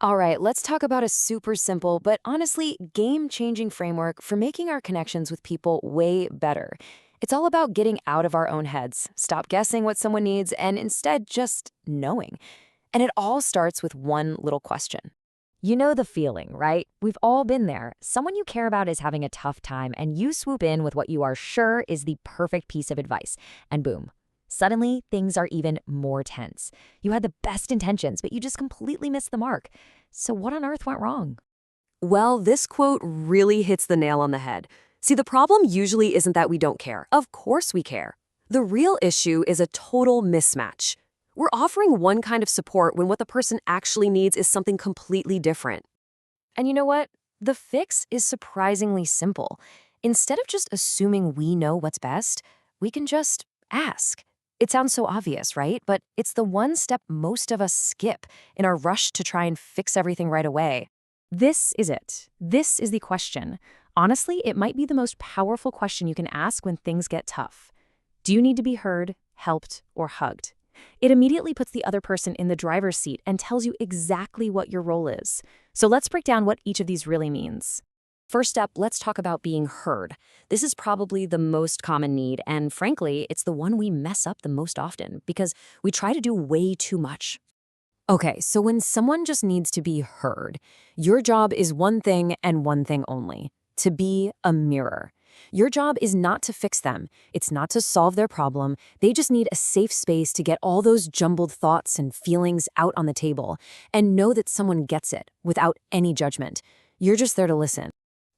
All right, let's talk about a super simple, but honestly, game-changing framework for making our connections with people way better. It's all about getting out of our own heads, stop guessing what someone needs, and instead just knowing. And it all starts with one little question. You know the feeling, right? We've all been there. Someone you care about is having a tough time, and you swoop in with what you are sure is the perfect piece of advice. And boom, suddenly things are even more tense. You had the best intentions, but you just completely missed the mark. So, what on earth went wrong? Well, this quote really hits the nail on the head. See, the problem usually isn't that we don't care. Of course we care. The real issue is a total mismatch. We're offering one kind of support when what the person actually needs is something completely different. And you know what? The fix is surprisingly simple. Instead of just assuming we know what's best, we can just ask. It sounds so obvious, right? But it's the one step most of us skip in our rush to try and fix everything right away. This is it. This is the question. Honestly, it might be the most powerful question you can ask when things get tough. Do you need to be heard, helped, or hugged? It immediately puts the other person in the driver's seat and tells you exactly what your role is. So let's break down what each of these really means. First up, let's talk about being heard. This is probably the most common need, and frankly, it's the one we mess up the most often because we try to do way too much. Okay, so when someone just needs to be heard, your job is one thing and one thing only: to be a mirror. Your job is not to fix them. It's not to solve their problem. They just need a safe space to get all those jumbled thoughts and feelings out on the table and know that someone gets it without any judgment. You're just there to listen.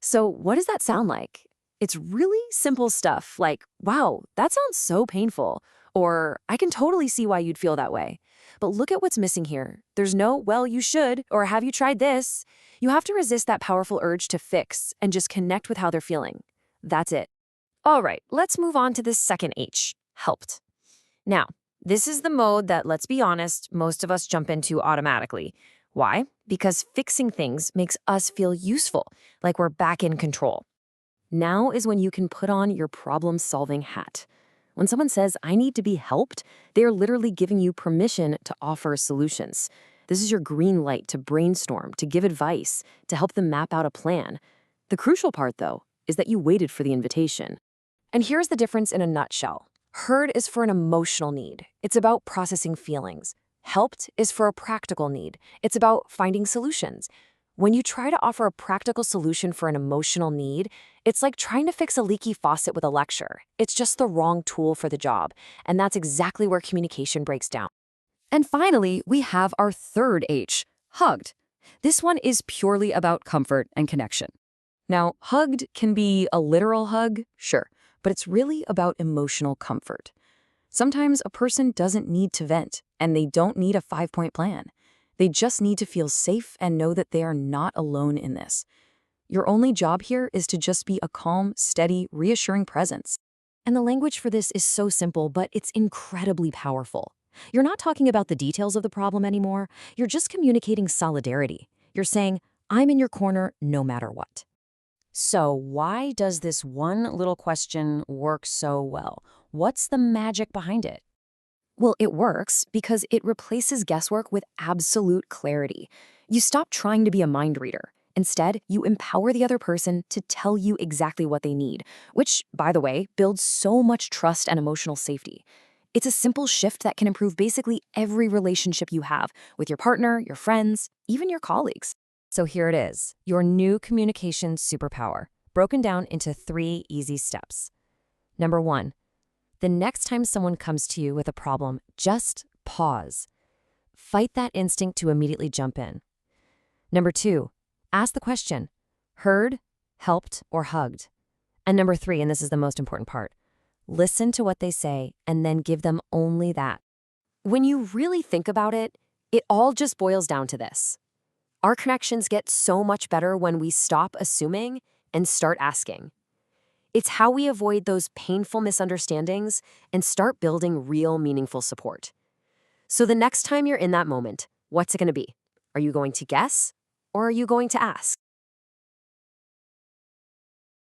So what does that sound like? It's really simple stuff like, wow, that sounds so painful, or I can totally see why you'd feel that way. But look at what's missing here. There's no, well, you should, or have you tried this? You have to resist that powerful urge to fix and just connect with how they're feeling. That's it. All right, let's move on to the second H, helped. Now, this is the mode that, let's be honest, most of us jump into automatically. Why? Because fixing things makes us feel useful, like we're back in control. Now is when you can put on your problem-solving hat. When someone says, I need to be helped, they are literally giving you permission to offer solutions. This is your green light to brainstorm, to give advice, to help them map out a plan. The crucial part, though, is that you waited for the invitation. And here's the difference in a nutshell. Heard is for an emotional need. It's about processing feelings. Helped is for a practical need. It's about finding solutions. When you try to offer a practical solution for an emotional need, it's like trying to fix a leaky faucet with a lecture. It's just the wrong tool for the job, and that's exactly where communication breaks down. And finally, we have our third H, hugged. This one is purely about comfort and connection. Now, hugged can be a literal hug, sure, but it's really about emotional comfort. Sometimes a person doesn't need to vent, and they don't need a 5-point plan. They just need to feel safe and know that they are not alone in this. Your only job here is to just be a calm, steady, reassuring presence. And the language for this is so simple, but it's incredibly powerful. You're not talking about the details of the problem anymore. You're just communicating solidarity. You're saying, I'm in your corner no matter what. So why does this one little question work so well? What's the magic behind it? Well, it works because it replaces guesswork with absolute clarity. You stop trying to be a mind reader. Instead, you empower the other person to tell you exactly what they need, which, by the way, builds so much trust and emotional safety. It's a simple shift that can improve basically every relationship you have with your partner, your friends, even your colleagues. So here it is, your new communication superpower, broken down into 3 easy steps. Number 1, the next time someone comes to you with a problem, just pause. Fight that instinct to immediately jump in. Number 2, ask the question, heard, helped, or hugged? And number 3, and this is the most important part, listen to what they say and then give them only that. When you really think about it, it all just boils down to this. Our connections get so much better when we stop assuming and start asking. It's how we avoid those painful misunderstandings and start building real meaningful support. So the next time you're in that moment, what's it going to be? Are you going to guess or are you going to ask?